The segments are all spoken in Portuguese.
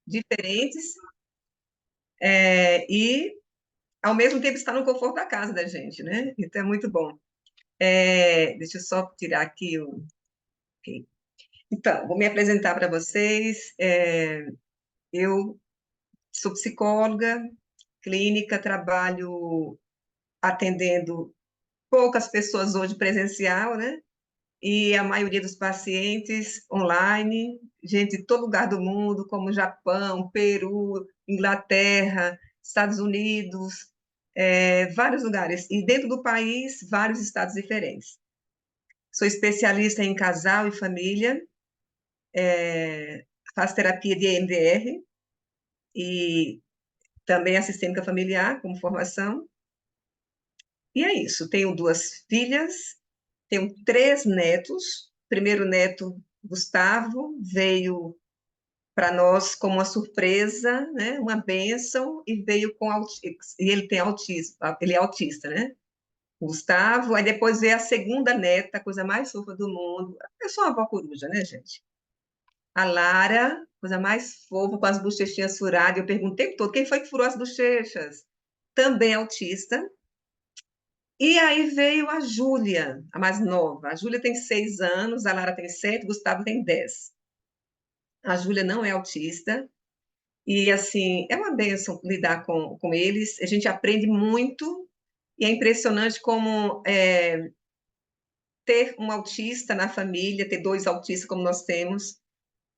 diferentes, e, ao mesmo tempo, está no conforto da casa da gente, né? Então, é muito bom. Deixa eu só tirar aqui o... ok. Então, vou me apresentar para vocês. Eu sou psicóloga clínica, trabalho atendendo poucas pessoas hoje presencial, né? E a maioria dos pacientes online, gente de todo lugar do mundo, como Japão, Peru, Inglaterra, Estados Unidos, vários lugares. E dentro do país, vários estados diferentes. Sou especialista em casal e família, faço terapia de EMDR e também a sistêmica familiar como formação. E é isso. Tenho 2 filhas, tenho 3 netos. O primeiro neto, Gustavo, veio para nós como uma surpresa, né? Uma bênção, e veio com autismo. E ele tem autismo, ele é autista, né? O Gustavo. Aí depois veio a segunda neta, a coisa mais fofa do mundo. Eu sou uma avó coruja, né, gente? A Lara, coisa mais fofa, com as bochechinhas furadas. Eu perguntei o tempo todo, quem foi que furou as bochechas? Também autista. E aí veio a Júlia, a mais nova. A Júlia tem 6 anos, a Lara tem 7, o Gustavo tem 10. A Júlia não é autista, e assim, é uma bênção lidar com eles. A gente aprende muito, e é impressionante como ter um autista na família, ter 2 autistas como nós temos,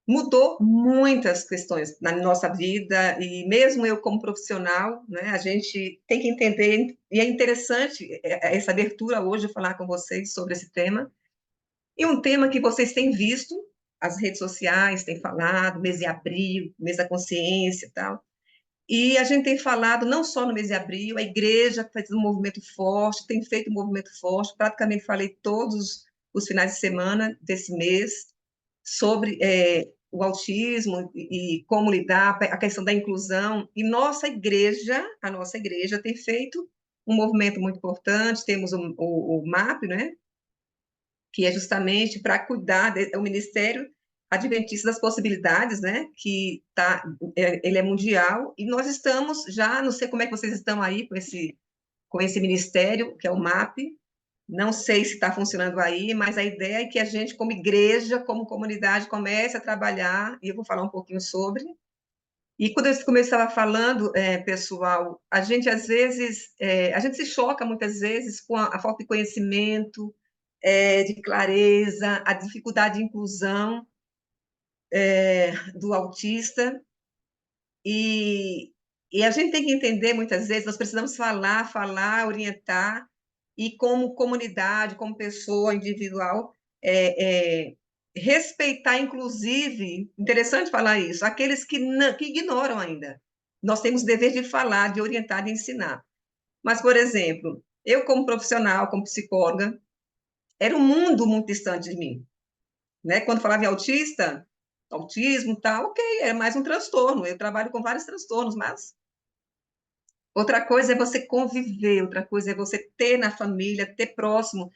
mudou muitas questões na nossa vida, e mesmo eu como profissional, né, a gente tem que entender, e é interessante essa abertura hoje, falar com vocês sobre esse tema, e um tema que vocês têm visto, as redes sociais têm falado, mês de abril, mês da consciência e tal, e a gente tem falado não só no mês de abril, a igreja fez um movimento forte, tem feito um movimento forte, praticamente falei todos os finais de semana desse mês, sobre o autismo e como lidar, a questão da inclusão. E a nossa igreja tem feito um movimento muito importante. Temos o MAP, né? Que é justamente para cuidar, o Ministério Adventista das Possibilidades, né? Que ele é mundial, e nós estamos já, não sei como é que vocês estão aí com esse ministério, que é o MAP, não sei se está funcionando aí, mas a ideia é que a gente, como igreja, como comunidade, comece a trabalhar, e eu vou falar um pouquinho sobre. E quando eu começava falando, pessoal, a gente às vezes, a gente se choca muitas vezes com a falta de conhecimento, de clareza, a dificuldade de inclusão do autista, e, e a gente tem que entender, muitas vezes, nós precisamos falar, orientar, e como comunidade, como pessoa individual, respeitar, inclusive, interessante falar isso, aqueles que ignoram ainda. Nós temos o dever de falar, de orientar, de ensinar. Mas, por exemplo, eu como profissional, como psicóloga, era um mundo muito distante de mim, né? Quando falava em autismo, tal, ok, é mais um transtorno. Eu trabalho com vários transtornos, mas outra coisa é você conviver, outra coisa é você ter na família, ter próximo.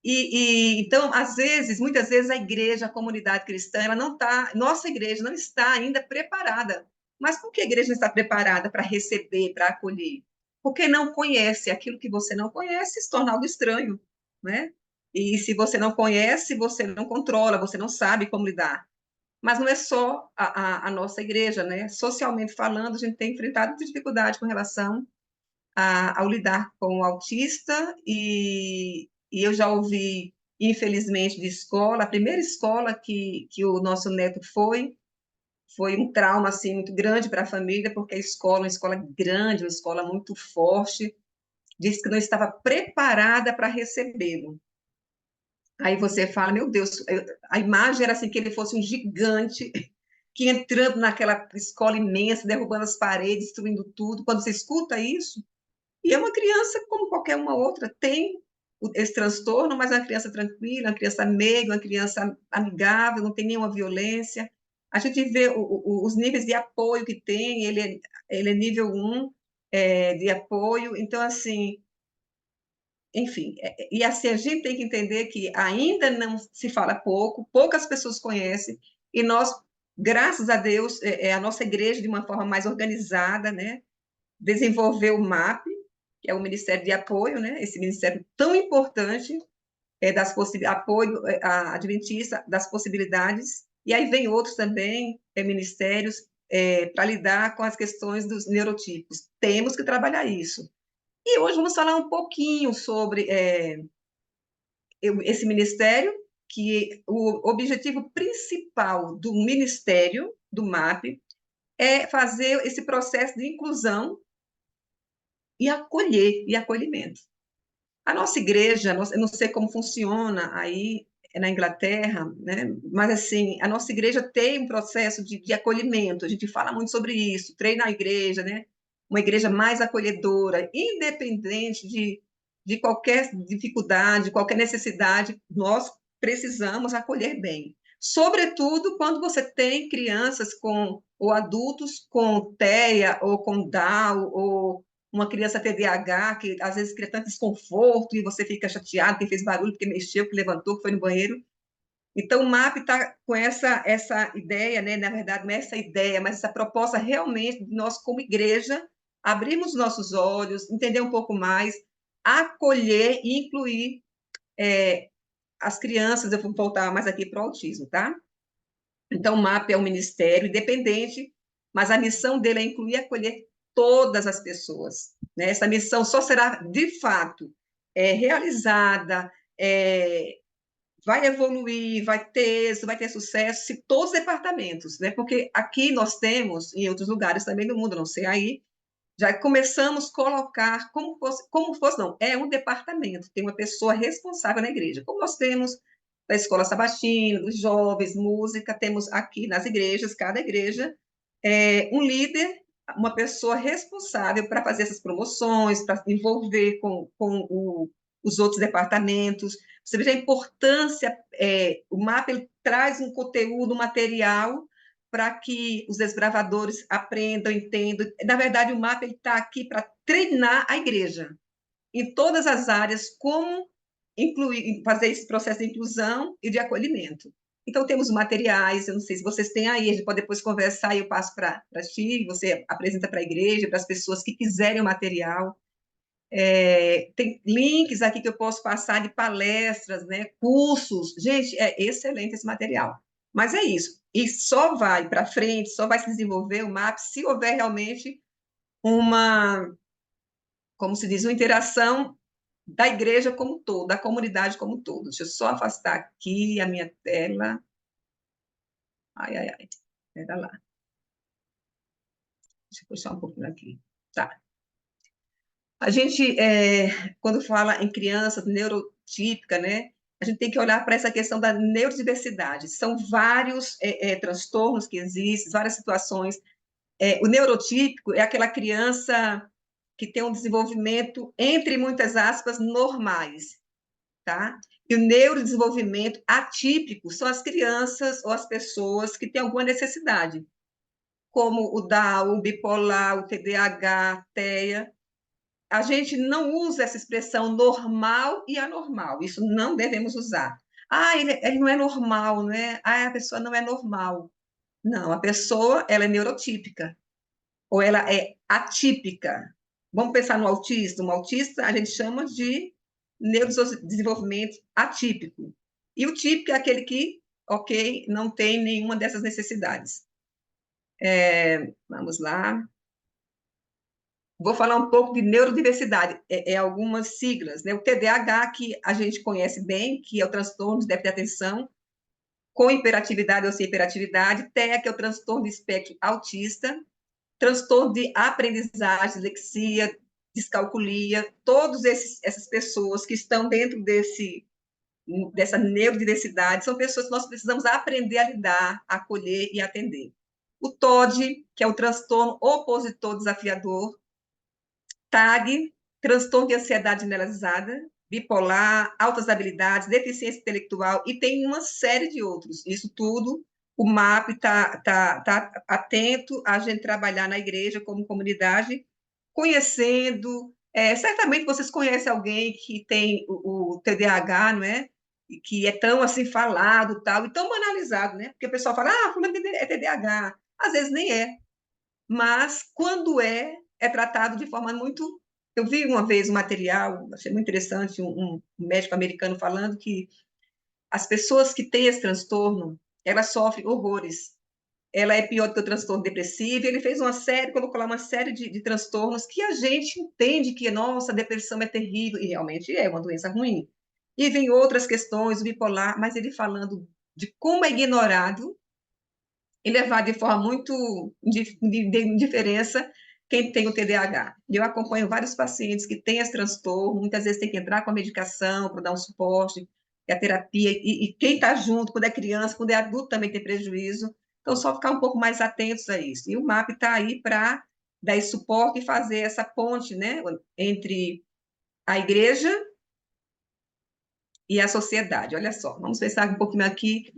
Então, às vezes, muitas vezes, a igreja, a comunidade cristã, ela não está, nossa igreja não está ainda preparada. Mas por que a igreja não está preparada para receber, para acolher? Porque não conhece aquilo que você não conhece, se torna algo estranho, né? E se você não conhece, você não controla, você não sabe como lidar. Mas não é só a nossa igreja, né? Socialmente falando, a gente tem enfrentado muita dificuldade com relação ao lidar com o autista, e eu já ouvi, infelizmente, de escola, a primeira escola que o nosso neto foi um trauma assim, muito grande para a família, porque a escola, uma escola grande, uma escola muito forte, disse que não estava preparada para recebê-lo. Aí você fala, meu Deus, a imagem era assim, que ele fosse um gigante que entrando naquela escola imensa, derrubando as paredes, destruindo tudo. Quando você escuta isso, e é uma criança como qualquer uma outra, tem esse transtorno, mas é uma criança tranquila, uma criança meiga, uma criança amigável, não tem nenhuma violência. A gente vê os níveis de apoio que tem, ele é nível 1 de apoio, então, assim, enfim, e assim, a gente tem que entender que ainda não se fala pouco, poucas pessoas conhecem, e nós Graças a Deus, a nossa igreja, de uma forma mais organizada, né, desenvolveu o MAP, que é o Ministério de Apoio, né, esse ministério tão importante, apoio adventista das possibilidades, e aí vem outros também, ministérios, para lidar com as questões dos neurotipos. Temos que trabalhar isso. E hoje vamos falar um pouquinho sobre esse ministério, que o objetivo principal do ministério, do MAP, é fazer esse processo de inclusão e acolher, e acolhimento. A nossa igreja, eu não sei como funciona aí na Inglaterra, né? Mas assim, a nossa igreja tem um processo de acolhimento, a gente fala muito sobre isso, treina a igreja, né? Uma igreja mais acolhedora, independente de qualquer dificuldade, qualquer necessidade, nós precisamos acolher bem. Sobretudo quando você tem crianças ou adultos com TEA, ou com Down, ou uma criança TDAH, que às vezes cria tanto desconforto e você fica chateado, que fez barulho, porque mexeu, que levantou, que foi no banheiro. Então, o MAP está com essa ideia, né? Na verdade, não é essa ideia, mas essa proposta realmente de nós, como igreja, abrirmos nossos olhos, entender um pouco mais, acolher e incluir as crianças. Eu vou voltar mais aqui para o autismo, tá? Então, o MAP é um ministério independente, mas a missão dele é incluir e acolher todas as pessoas. Né? Essa missão só será, de fato, realizada, vai evoluir, vai ter êxito, vai ter sucesso, se todos os departamentos, né? Porque aqui nós temos, em outros lugares também do mundo, não sei aí, já começamos a colocar como fosse, não, é um departamento, tem uma pessoa responsável na igreja, como nós temos da escola sabatina, dos jovens, música, temos aqui nas igrejas, cada igreja, um líder, uma pessoa responsável para fazer essas promoções, para envolver com os outros departamentos. Você veja a importância, o MAP ele traz um conteúdo, um material para que os desbravadores aprendam, entendam. Na verdade, o MAP está aqui para treinar a igreja em todas as áreas, como incluir, fazer esse processo de inclusão e de acolhimento. Então, temos materiais, eu não sei se vocês têm aí, a gente pode depois conversar e eu passo para ti, você apresenta para a igreja, para as pessoas que quiserem o material. Tem links aqui que eu posso passar de palestras, né, cursos. Gente, é excelente esse material. Mas é isso. E só vai para frente, só vai se desenvolver o MAP se houver realmente uma, como se diz, uma interação da igreja como um todo, da comunidade como um todo. Deixa eu só afastar aqui a minha tela. Ai, ai, ai. Espera lá. Deixa eu puxar um pouquinho aqui. Tá. A gente, quando fala em crianças neurotípica, né, a gente tem que olhar para essa questão da neurodiversidade. São vários transtornos que existem, várias situações. O neurotípico é aquela criança que tem um desenvolvimento, entre muitas aspas, normais, tá? E o neurodesenvolvimento atípico são as crianças ou as pessoas que têm alguma necessidade, como o Down, o bipolar, o TDAH, TEA. A gente não usa essa expressão normal e anormal, isso não devemos usar. Ah, ele não é normal, né? Ah, a pessoa não é normal. Não, a pessoa, ela é neurotípica, ou ela é atípica. Vamos pensar no autista. Um autista a gente chama de neurodesenvolvimento atípico. E o típico é aquele que, ok, não tem nenhuma dessas necessidades. Vamos lá. Vou falar um pouco de neurodiversidade, algumas siglas, né? O TDAH, que a gente conhece bem, que é o transtorno de déficit de atenção, com hiperatividade ou sem hiperatividade, TEA, que é o transtorno de espectro autista, transtorno de aprendizagem, dislexia, descalculia, todas essas pessoas que estão dentro dessa neurodiversidade são pessoas que nós precisamos aprender a lidar, acolher e atender. O TOD, que é o transtorno opositor desafiador, TAG, transtorno de ansiedade generalizada, bipolar, altas habilidades, deficiência intelectual, e tem uma série de outros. Isso tudo, o MAP está atento a gente trabalhar na igreja como comunidade, conhecendo. Certamente vocês conhecem alguém que tem o TDAH, não é? que é tão assim falado tal, e tão banalizado, né? Porque o pessoal fala, ah, fulano é TDAH. Às vezes nem é, mas quando é tratado de forma muito. Eu vi uma vez um material, achei muito interessante, um médico americano falando que as pessoas que têm esse transtorno, elas sofrem horrores. Ela é pior do que o transtorno depressivo. Ele fez uma série, colocou lá uma série de transtornos que a gente entende que, nossa, a depressão é terrível, e realmente é uma doença ruim. E vem outras questões, o bipolar, mas ele falando de como é ignorado e levado de forma muito de indiferença quem tem o TDAH. Eu acompanho vários pacientes que têm esse transtorno, muitas vezes tem que entrar com a medicação para dar um suporte, e a terapia, e quem está junto, quando é criança, quando é adulto também tem prejuízo. Então, só ficar um pouco mais atentos a isso. E o MAP está aí para dar esse suporte e fazer essa ponte, né, entre a igreja e a sociedade. Olha só, vamos pensar um pouquinho aqui.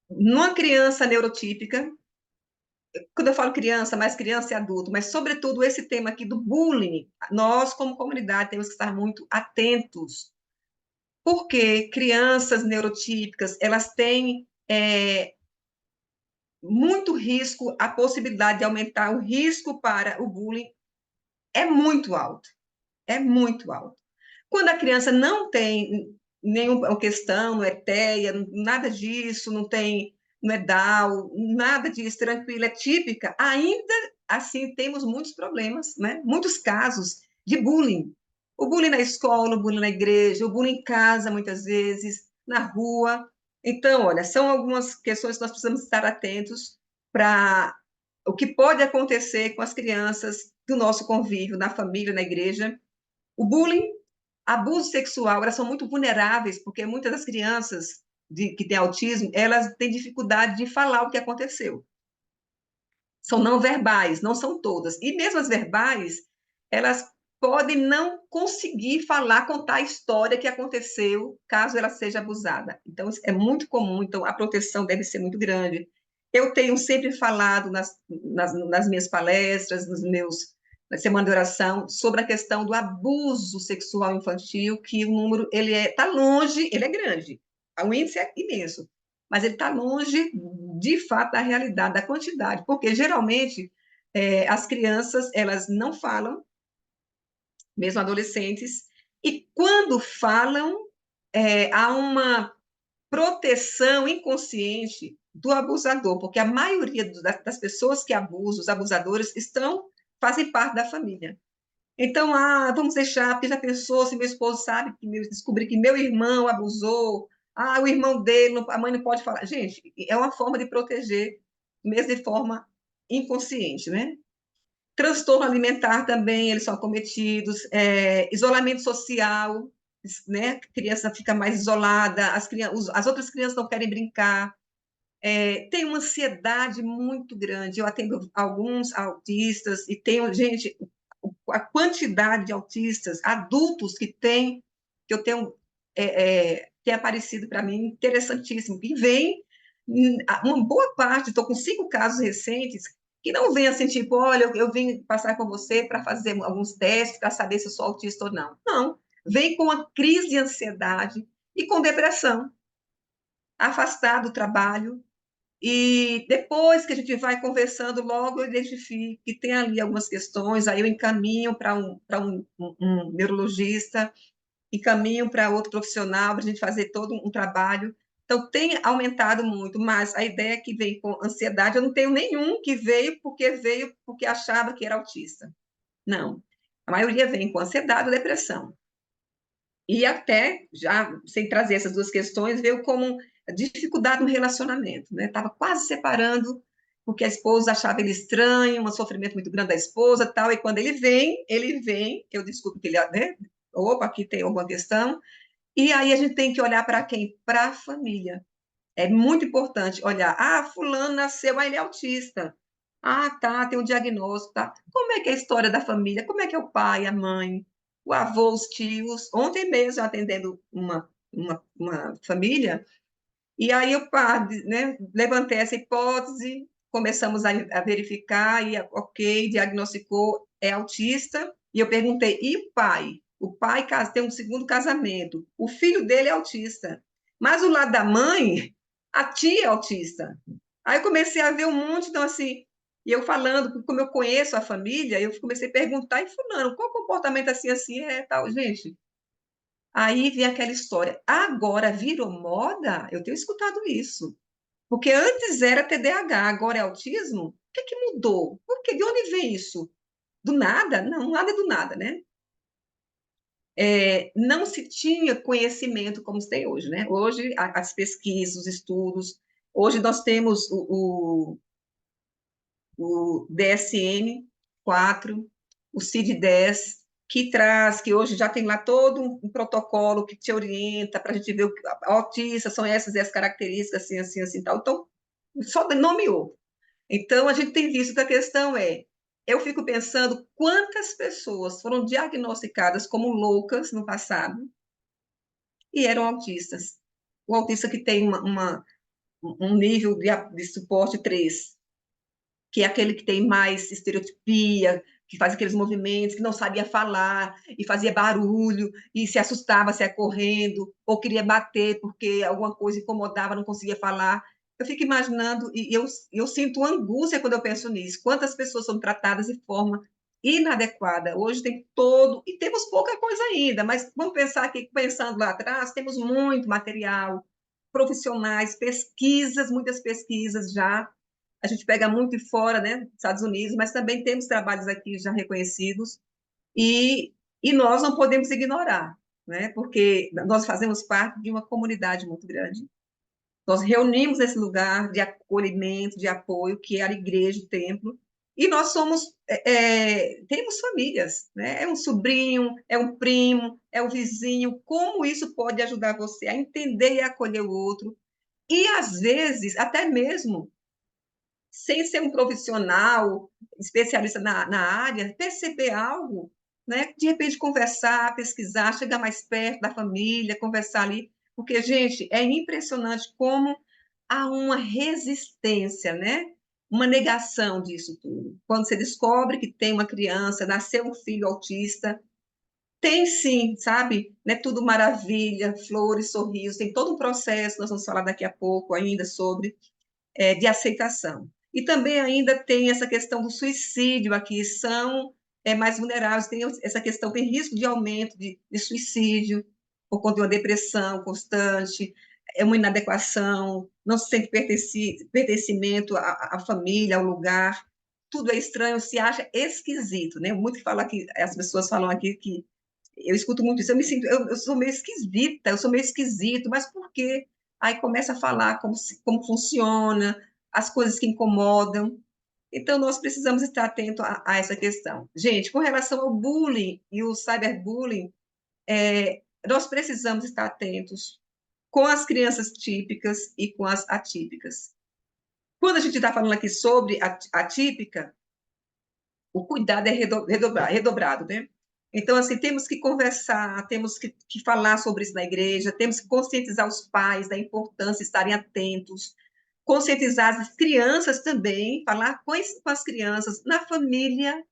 Numa criança neurotípica, quando eu falo criança, mais criança e adulto, mas sobretudo esse tema aqui do bullying, nós como comunidade temos que estar muito atentos, porque crianças neurotípicas, elas têm muito risco, a possibilidade de aumentar o risco para o bullying é muito alto, é muito alto. Quando a criança não tem nenhuma questão, não é TEA, nada disso, não tem, não é Down, nada disso, tranquila, é típica, ainda assim temos muitos problemas, né? Muitos casos de bullying. O bullying na escola, o bullying na igreja, o bullying em casa, muitas vezes, na rua. Então, olha, são algumas questões que nós precisamos estar atentos para o que pode acontecer com as crianças do nosso convívio, na família, na igreja. O bullying, abuso sexual, elas são muito vulneráveis, porque muitas das crianças que têm autismo, elas têm dificuldade de falar o que aconteceu. São não verbais, não são todas. E mesmo as verbais, elas podem não conseguir falar, contar a história que aconteceu, caso ela seja abusada. Então, isso é muito comum, então a proteção deve ser muito grande. Eu tenho sempre falado nas minhas palestras, na semana de oração, sobre a questão do abuso sexual infantil, que o número, ele está longe, ele é grande, o índice é imenso, mas ele está longe, de fato, da realidade, da quantidade, porque geralmente as crianças, elas não falam, mesmo adolescentes, e quando falam, há uma proteção inconsciente do abusador, porque a maioria das pessoas que abusam, os abusadores, fazem parte da família. Então, vamos deixar, porque já pensou se meu esposo sabe, descobrir que meu irmão abusou, o irmão dele, a mãe não pode falar. Gente, é uma forma de proteger, mesmo de forma inconsciente, né? Transtorno alimentar também, eles são acometidos, isolamento social, né? A criança fica mais isolada, as outras crianças não querem brincar, tem uma ansiedade muito grande. Eu atendo alguns autistas e tenho, gente, a quantidade de autistas, adultos que eu tenho, tem aparecido para mim interessantíssimo, e vem uma boa parte, estou com 5 casos recentes, que não vem assim, tipo, olha, eu vim passar com você para fazer alguns testes para saber se eu sou autista ou não. Não, vem com uma crise de ansiedade e com depressão, afastado do trabalho, e depois que a gente vai conversando, logo eu identifico que tem ali algumas questões, aí eu encaminho para um neurologista, encaminho para outro profissional, para a gente fazer todo um trabalho. Então, tem aumentado muito, mas a ideia que veio com ansiedade, eu não tenho nenhum que veio porque achava que era autista. Não. A maioria vem com ansiedade ou depressão. E até, já sem trazer essas duas questões, veio como dificuldade no relacionamento, né? Estava quase separando, porque a esposa achava ele estranho, um sofrimento muito grande da esposa, tal, e quando ele vem, eu desculpo que ele, né? Opa, aqui tem alguma questão, e aí a gente tem que olhar para quem? Para a família. É muito importante olhar, fulano nasceu, ele é autista. Tá, tem um diagnóstico, tá. Como é que é a história da família? Como é que é o pai, a mãe, o avô, os tios? Ontem mesmo, atendendo uma família, e aí eu, né, levantei essa hipótese, começamos a verificar, e ok, diagnosticou, é autista, e eu perguntei, e o pai? O pai tem um segundo casamento, o filho dele é autista. Mas o lado da mãe, a tia é autista. Aí eu comecei a ver um monte, então assim, e eu falando, como eu conheço a família, eu comecei a perguntar, e fulano, qual comportamento assim, assim é tal, gente? Aí vem aquela história, agora virou moda? Eu tenho escutado isso. Porque antes era TDAH, agora é autismo? O que que mudou? Por quê? De onde vem isso? Do nada? Não, nada é do nada, né? Não se tinha conhecimento como se tem hoje, né? Hoje, as pesquisas, os estudos, hoje nós temos o DSM-4, o CID-10, que traz, que hoje já tem lá todo um protocolo que te orienta para a gente ver o que autista são essas e as características, assim, assim, assim, tal. Então, só nomeou. Então, a gente tem visto que a questão eu fico pensando quantas pessoas foram diagnosticadas como loucas no passado e eram autistas. O autista que tem um nível de suporte 3, que é aquele que tem mais estereotipia, que faz aqueles movimentos, que não sabia falar, e fazia barulho, e se assustava, saia correndo, ou queria bater porque alguma coisa incomodava, não conseguia falar. Eu fico imaginando, e eu sinto angústia quando eu penso nisso. Quantas pessoas são tratadas de forma inadequada? Hoje tem todo, e temos pouca coisa ainda, mas vamos pensar que, pensando lá atrás, temos muito material, profissionais, pesquisas, muitas pesquisas já, a gente pega muito de fora, né, Estados Unidos, mas também temos trabalhos aqui já reconhecidos e, e nós não podemos ignorar, né, porque nós fazemos parte de uma comunidade muito grande. Nós reunimos nesse lugar de acolhimento, de apoio, que é a igreja, o templo, e nós somos, temos famílias, né? É um sobrinho, é um primo, é o vizinho. Como isso pode ajudar você a entender e acolher o outro? E, às vezes, até mesmo sem ser um profissional especialista na área, perceber algo, né? De repente conversar, pesquisar, chegar mais perto da família, conversar ali, porque, gente, é impressionante como há uma resistência, né? Uma negação disso tudo. Quando você descobre que tem uma criança, nasceu um filho autista, tem sim, sabe? Não é tudo maravilha, flores, sorrisos, tem todo um processo, nós vamos falar daqui a pouco ainda sobre, de aceitação. E também ainda tem essa questão do suicídio aqui, são mais vulneráveis, tem essa questão, tem risco de aumento de suicídio, por conta de uma depressão constante, é uma inadequação, não se sente pertencimento à família, ao lugar, tudo é estranho, se acha esquisito, né? Muito que fala que as pessoas falam aqui que eu escuto muito isso, eu me sinto, eu sou meio esquisita, eu sou meio esquisito, mas por quê? Aí começa a falar como funciona, as coisas que incomodam. Então, nós precisamos estar atento a essa questão. Gente, com relação ao bullying e o cyberbullying, nós precisamos estar atentos com as crianças típicas e com as atípicas. Quando a gente está falando aqui sobre a atípica, o cuidado é redobrado, né? Então, assim, temos que conversar, temos que falar sobre isso na igreja, temos que conscientizar os pais da importância de estarem atentos, conscientizar as crianças também, falar com as crianças, na família,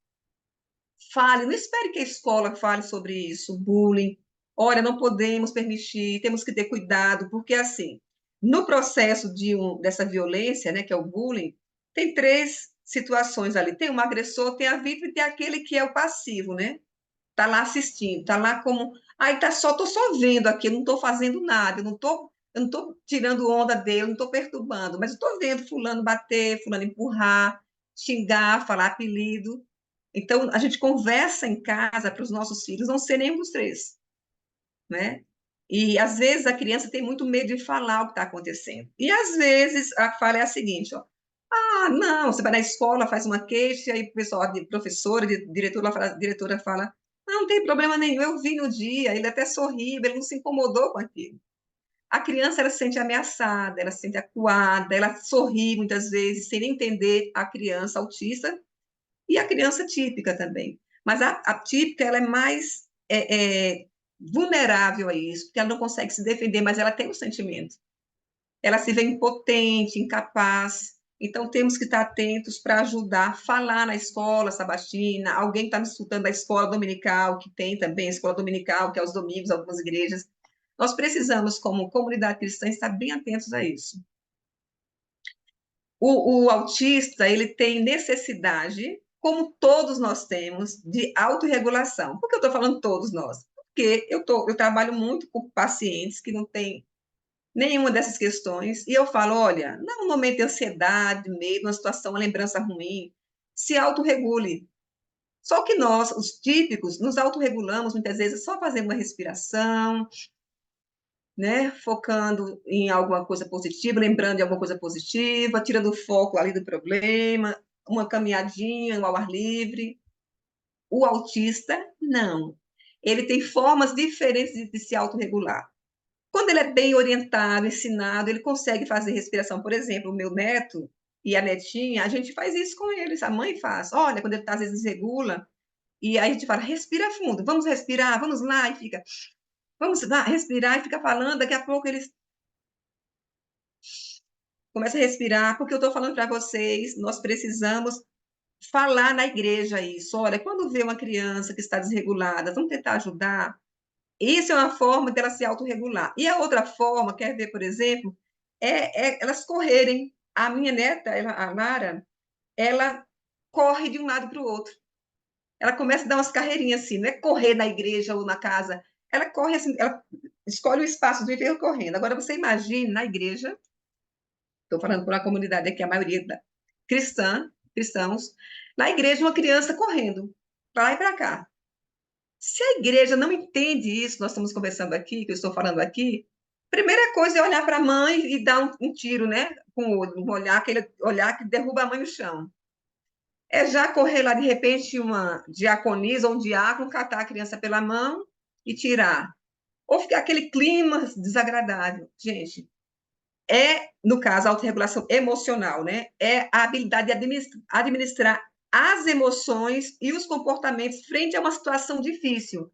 fale, não espere que a escola fale sobre isso, bullying. Olha, não podemos permitir, temos que ter cuidado, porque assim, no processo dessa violência, né, que é o bullying, tem três situações ali. Tem um agressor, tem a vítima e tem aquele que é o passivo, né? Tá lá assistindo, tá lá como, aí tá só, tô só vendo aqui, eu não tô fazendo nada, eu não tô tirando onda dele, eu não tô perturbando, mas eu tô vendo fulano bater, fulano empurrar, xingar, falar apelido. Então, a gente conversa em casa para os nossos filhos não ser nenhum dos três, né? E, às vezes, a criança tem muito medo de falar o que está acontecendo. E, às vezes, a fala é a seguinte, ó, ah, não, você vai na escola, faz uma queixa, e o pessoal, a professora, diretora fala, não tem problema nenhum, eu vi no dia, ele até sorriu, ele não se incomodou com aquilo. A criança, ela se sente ameaçada, ela se sente acuada, ela sorri muitas vezes, sem entender a criança autista, e a criança típica também. Mas a típica, ela é mais vulnerável a isso, porque ela não consegue se defender, mas ela tem um sentimento. Ela se vê impotente, incapaz. Então, temos que estar atentos para ajudar, falar na escola sabatina. Alguém está me escutando da escola dominical, que tem também a escola dominical, que é aos domingos, algumas igrejas. Nós precisamos, como comunidade cristã, estar bem atentos a isso. O autista, ele tem necessidade, como todos nós temos, de autorregulação. Por que eu estou falando todos nós? Porque eu trabalho muito com pacientes que não têm nenhuma dessas questões, e eu falo, olha, não é um momento de ansiedade, medo, uma situação, uma lembrança ruim, se autorregule. Só que nós, os típicos, nos autorregulamos muitas vezes só fazendo uma respiração, né? Focando em alguma coisa positiva, lembrando de alguma coisa positiva, tirando o foco ali do problema, uma caminhadinha ao ar livre. O autista, não. Ele tem formas diferentes de se autorregular. Quando ele é bem orientado, ensinado, ele consegue fazer respiração. Por exemplo, o meu neto e a netinha, a gente faz isso com eles, a mãe faz. Olha, quando ele está, às vezes, desregula, e aí a gente fala, respira fundo, vamos respirar, vamos lá, e fica, vamos lá, respirar, e fica falando, daqui a pouco eles começam a respirar, porque eu estou falando para vocês, nós precisamos falar na igreja isso. Olha, quando vê uma criança que está desregulada, vamos tentar ajudar. Isso é uma forma dela se autorregular. E a outra forma, quer ver, por exemplo, é elas correrem. A minha neta, a Lara, ela corre de um lado para o outro. Ela começa a dar umas carreirinhas assim, não é correr na igreja ou na casa. Ela corre assim, ela escolhe o espaço do enterro correndo. Agora, você imagine na igreja, estou falando por uma comunidade aqui, a maioria cristãos, na igreja, uma criança correndo, para lá e para cá. Se a igreja não entende isso, nós estamos conversando aqui, que eu estou falando aqui, primeira coisa é olhar para a mãe e dar um tiro, né? Com o olho, um olhar, aquele olhar que derruba a mãe no chão. É já correr lá, de repente, uma diaconisa ou um diácono, catar a criança pela mão e tirar. Ou ficar aquele clima desagradável. Gente, no caso, a autorregulação emocional, né? É a habilidade de administrar as emoções e os comportamentos frente a uma situação difícil.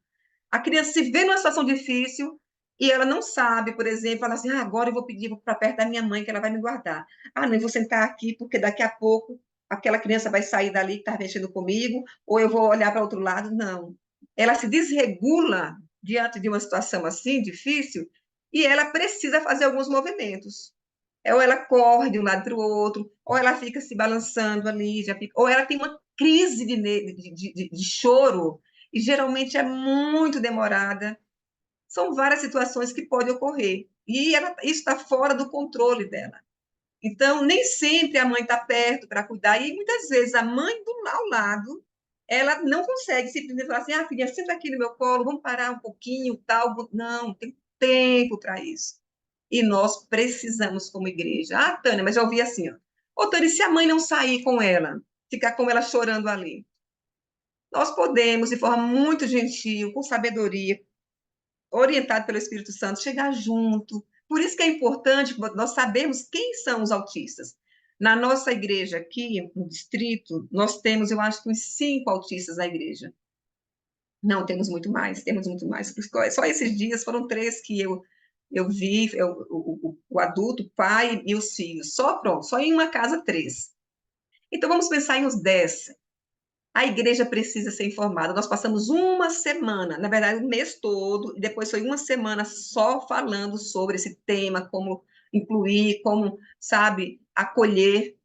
A criança se vê numa situação difícil e ela não sabe, por exemplo, falar assim, agora eu vou pedir para perto da minha mãe que ela vai me guardar. Ah, não, eu vou sentar aqui porque daqui a pouco aquela criança vai sair dali que está mexendo comigo, ou eu vou olhar para outro lado. Não. Ela se desregula diante de uma situação assim, difícil, e ela precisa fazer alguns movimentos. Ou ela corre de um lado para o outro, ou ela fica se balançando ali, ou ela tem uma crise de choro, e geralmente é muito demorada. São várias situações que podem ocorrer, e isso está fora do controle dela. Então, nem sempre a mãe está perto para cuidar, e muitas vezes a mãe ao lado, ela não consegue simplesmente falar assim, filha, senta aqui no meu colo, vamos parar um pouquinho, tal. Não, tem tempo para isso. E nós precisamos, como igreja. Ah, Tânia, mas já ouvi assim, ó. Ô, Tânia, e se a mãe não sair com ela, ficar com ela chorando ali? Nós podemos, de forma muito gentil, com sabedoria, orientado pelo Espírito Santo, chegar junto. Por isso que é importante nós sabermos quem são os autistas. Na nossa igreja aqui, no distrito, nós temos, eu acho que uns 5 autistas na igreja. Não, temos muito mais, temos muito mais. Só esses dias foram 3 que eu vi, o adulto, o pai e os filhos. Só pronto, só em uma casa 3. Então, vamos pensar em uns 10. A igreja precisa ser informada. Nós passamos uma semana, na verdade, o mês todo, e depois foi uma semana só falando sobre esse tema, como incluir, como, sabe, acolher.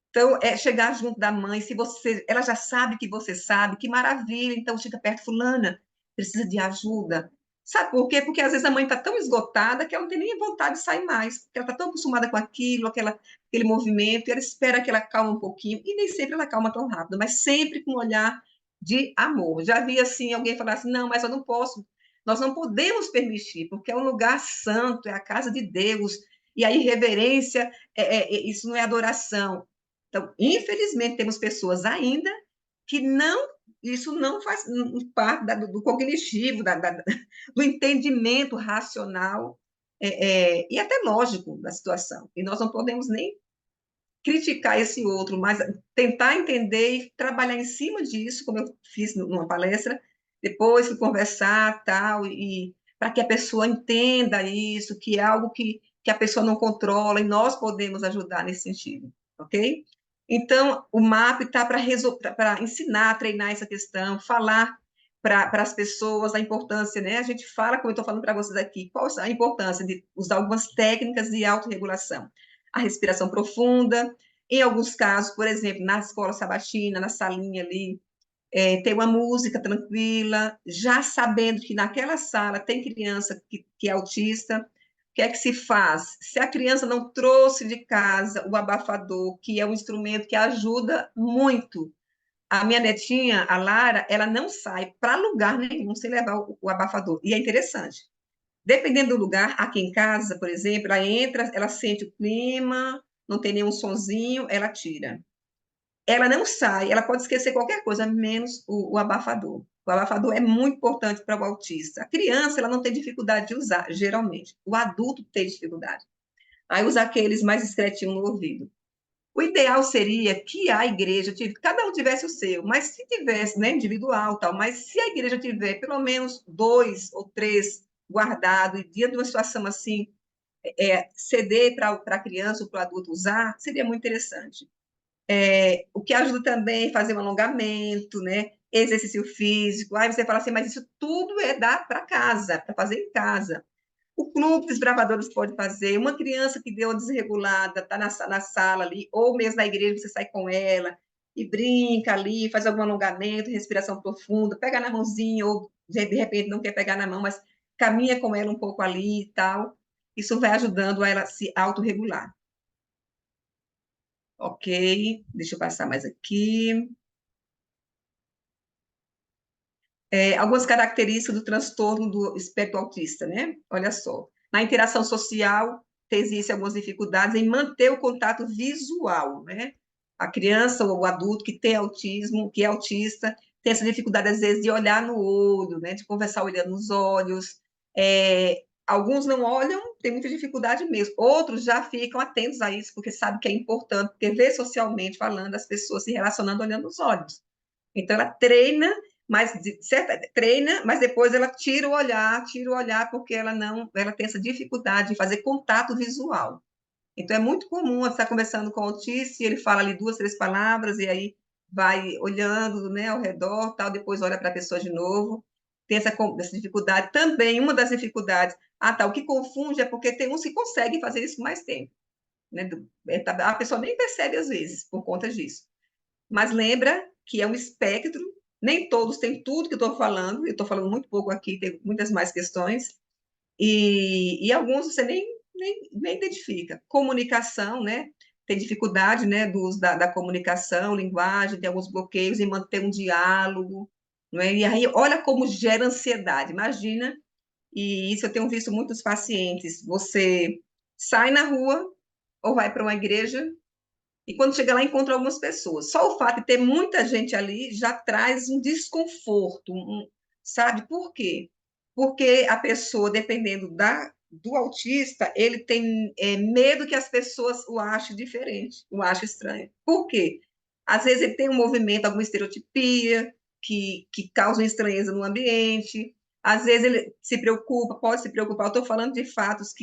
Então, é chegar junto da mãe, se você, ela já sabe que você sabe, que maravilha, então chega perto, fulana, precisa de ajuda. Sabe por quê? Porque às vezes a mãe está tão esgotada que ela não tem nem vontade de sair mais, porque ela está tão acostumada com aquilo, aquele movimento, e ela espera que ela calma um pouquinho, e nem sempre ela calma tão rápido, mas sempre com um olhar de amor. Já vi assim, alguém falar assim, não, mas eu não posso, nós não podemos permitir, porque é um lugar santo, é a casa de Deus, e a irreverência, isso não é adoração. Então, infelizmente, temos pessoas ainda que não, isso não faz parte do cognitivo, do entendimento racional e até lógico da situação. E nós não podemos nem criticar esse outro, mas tentar entender e trabalhar em cima disso, como eu fiz numa palestra, depois conversar tal, e para que a pessoa entenda isso, que é algo que a pessoa não controla, e nós podemos ajudar nesse sentido, ok? Então, o MAP está para ensinar, treinar essa questão, falar. para as pessoas, a importância, né? A gente fala, como eu estou falando para vocês aqui, qual a importância de usar algumas técnicas de autorregulação. A respiração profunda, em alguns casos, por exemplo, na escola sabatina, na salinha ali, ter uma música tranquila, já sabendo que naquela sala tem criança que é autista, o que é que se faz? Se a criança não trouxe de casa o abafador, que é um instrumento que ajuda muito, a minha netinha, a Lara, ela não sai para lugar nenhum sem levar o abafador. E é interessante. Dependendo do lugar, aqui em casa, por exemplo, ela entra, ela sente o clima, não tem nenhum sonzinho, ela tira. Ela não sai, ela pode esquecer qualquer coisa, menos o abafador. O abafador é muito importante para o autista. A criança, ela não tem dificuldade de usar, geralmente. O adulto tem dificuldade. Aí usa aqueles mais discretinhos no ouvido. O ideal seria que a igreja, cada um tivesse o seu, mas se tivesse, né, individual, tal, mas se a igreja tiver pelo menos 2 ou 3 guardados, e dia de uma situação assim, ceder para a criança ou para o adulto usar, seria muito interessante. O que ajuda também é fazer um alongamento, né? Exercício físico. Aí você fala assim, mas isso tudo é dar para casa, para fazer em casa. O clube dos bravadores pode fazer, uma criança que deu uma desregulada, está na sala ali, ou mesmo na igreja, você sai com ela e brinca ali, faz algum alongamento, respiração profunda, pega na mãozinha, ou de repente não quer pegar na mão, mas caminha com ela um pouco ali e tal. Isso vai ajudando a ela se autorregular. Ok, deixa eu passar mais aqui. Algumas características do transtorno do espectro autista, né? Olha só. Na interação social, existem algumas dificuldades em manter o contato visual, né? A criança ou o adulto que tem autismo, que é autista, tem essa dificuldade, às vezes, de olhar no olho, né? De conversar olhando nos olhos. Alguns não olham, tem muita dificuldade mesmo. Outros já ficam atentos a isso, porque sabem que é importante, porque vê socialmente falando as pessoas se relacionando olhando nos olhos. Então, ela treina, treina, mas depois ela tira o olhar, porque ela tem essa dificuldade de fazer contato visual. Então, é muito comum você estar conversando com o autista, e ele fala ali 2, 3 palavras, e aí vai olhando, né, ao redor, tal, depois olha para a pessoa de novo. Tem essa dificuldade. Também, uma das dificuldades, tá, o que confunde é porque tem uns que conseguem fazer isso com mais tempo. Né? A pessoa nem percebe, às vezes, por conta disso. Mas lembra que é um espectro, nem todos têm tudo que eu estou falando, eu estou falando muito pouco aqui, tem muitas mais questões, e alguns você nem identifica. Comunicação, né? Tem dificuldade, né, do uso da comunicação, linguagem, tem alguns bloqueios em manter um diálogo, não é? E aí, olha como gera ansiedade, imagina, e isso eu tenho visto muitos pacientes, você sai na rua ou vai para uma igreja e quando chega lá, encontra algumas pessoas. Só o fato de ter muita gente ali já traz um desconforto, sabe? Por quê? Porque a pessoa, dependendo do autista, ele tem medo que as pessoas o achem diferente, o achem estranho. Por quê? Às vezes ele tem um movimento, alguma estereotipia que causa uma estranheza no ambiente. Às vezes ele se preocupa, pode se preocupar. Eu estou falando de fatos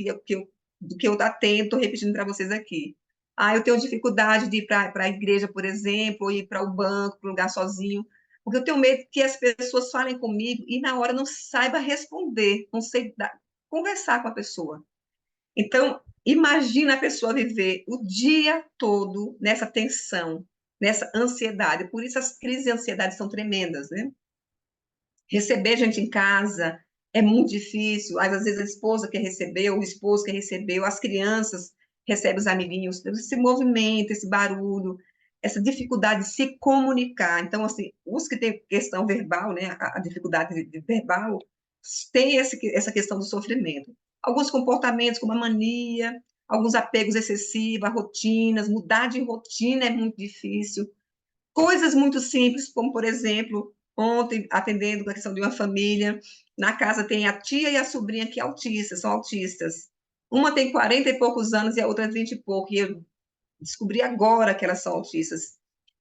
do que eu atento, estou repetindo para vocês aqui. Eu tenho dificuldade de ir para a igreja, por exemplo, ou ir para o banco, para um lugar sozinho, porque eu tenho medo que as pessoas falem comigo e na hora não saiba responder, não sei conversar com a pessoa. Então, imagina a pessoa viver o dia todo nessa tensão, nessa ansiedade. Por isso as crises de ansiedade são tremendas, né? Receber gente em casa é muito difícil. Às vezes a esposa quer receber, ou o esposo quer receber, ou as crianças recebem os amiguinhos. Esse movimento, esse barulho, essa dificuldade de se comunicar. Então, assim, os que têm questão verbal, né, a dificuldade de verbal, tem essa questão do sofrimento. Alguns comportamentos, como a mania, alguns apegos excessivos, a rotinas, mudar de rotina é muito difícil. Coisas muito simples, como, por exemplo, ontem, atendendo a questão de uma família, na casa tem a tia e a sobrinha que são autistas. Uma tem 40 e poucos anos e a outra 20 e pouco, e eu descobri agora que elas são autistas.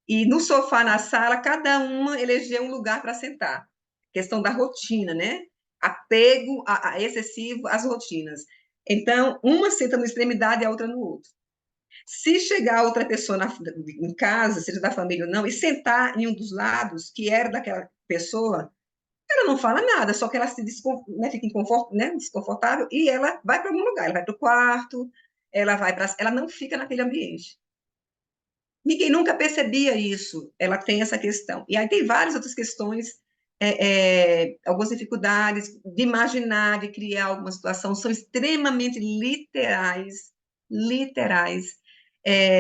E no sofá, na sala, cada uma elegeu um lugar para sentar. Questão da rotina, né? Apego a excessivo às rotinas. Então, uma senta na extremidade e a outra no outro. Se chegar outra pessoa em casa, seja da família ou não, e sentar em um dos lados, que era daquela pessoa, Ela não fala nada, só que ela né, fica né, desconfortável e ela vai para algum lugar, ela vai para o quarto, ela não fica naquele ambiente. Ninguém nunca percebia isso. Ela tem essa questão. E aí tem várias outras questões, algumas dificuldades de imaginar, de criar alguma situação, são extremamente literais, literais.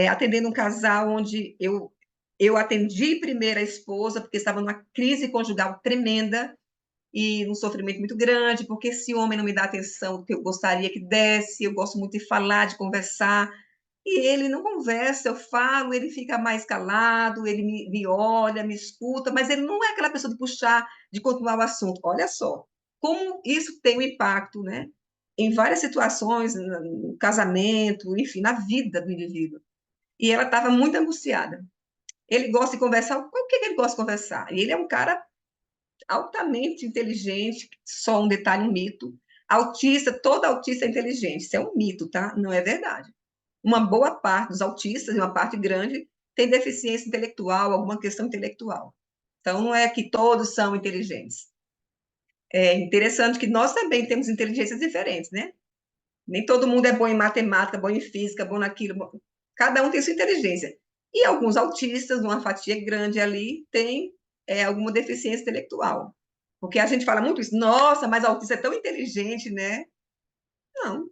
Atendendo um casal onde eu atendi primeiro a esposa, porque estava numa crise conjugal tremenda e um sofrimento muito grande, porque esse homem não me dá atenção que eu gostaria que desse, eu gosto muito de falar, de conversar, e ele não conversa, eu falo, ele fica mais calado, ele me olha, me escuta, mas ele não é aquela pessoa de puxar, de continuar o assunto. Olha só, como isso tem um impacto, né? Em várias situações, no casamento, enfim, na vida do indivíduo. E ela estava muito angustiada. Ele gosta de conversar, o que ele gosta de conversar? E ele é um cara altamente inteligente, só um detalhe, um mito. Autista, todo autista é inteligente, isso é um mito, tá? Não é verdade. Uma boa parte dos autistas, e uma parte grande, tem deficiência intelectual, alguma questão intelectual. Então, não é que todos são inteligentes. É interessante que nós também temos inteligências diferentes, né? Nem todo mundo é bom em matemática, bom em física, bom naquilo. Cada um tem sua inteligência. E alguns autistas, uma fatia grande ali, tem alguma deficiência intelectual. Porque a gente fala muito isso, nossa, mas autista é tão inteligente, né? Não,